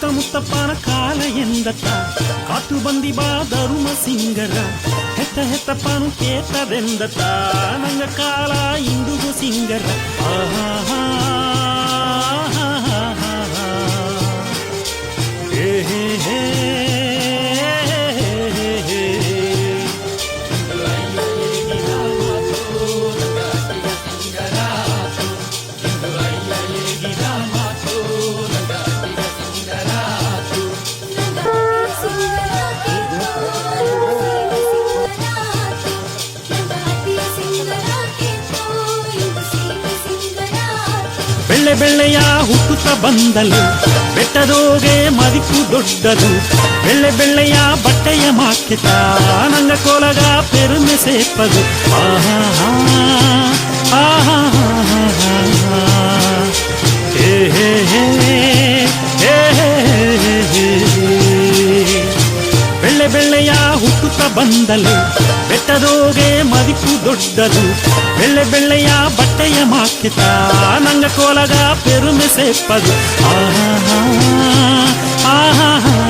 ಮುತ್ತಪ್ಪನ ಕಾಲ ಎಂದತ್ತ ಕಾತು ಬಂದಿ ಬಾ ಧರುಮ ಸಿಂಗರ ಹೆತ್ತ ಹೆತ್ತಪ್ಪನು ಕೇತದೆಂದತ್ತ ನಂಗ ಕಾಲ ಇಂದುಗು ಸಿಂಗರ ಆಹಾ ಹೇ ಹೇ ಹೇ ಬೆಳ್ಳೆ ಬೆಳ್ಳೆಯ ಹುಟ್ಟುತ್ತ ಬಂದಲು ಬೆಟ್ಟದೋಗೆ ಮದಿಕು ದೊಡ್ಡದು ಬೆಳ್ಳೆ ಬೆಳ್ಳೆಯ ಬಟ್ಟೆಯ ಮಾಕೆತ ನಂಗ ಕೋಲಗ ಪೆರುಮೆ ಸೇಪದು ಆಹಾ ಆಹಾ ಹೇ ಹೇ ಹೇ ಹೇ ಬೆಳ್ಳೆ ಬೆಳ್ಳೆಯ ಹುಟ್ಟುತ್ತ ಬಂದಲು ಬೆಟ್ಟದೋಗೆ ಮದಿಕು ದೊಡ್ಡದು ಬೆಳ್ಳೆ ಬೆಳ್ಳೆಯ ಬಟ್ಟೆಯ ಮಾಕಿತ ನಂಗ ಕೋಲಗ ಪೆರುಮೆ ಸೇಪದು ಆಹಾ ಆಹಾ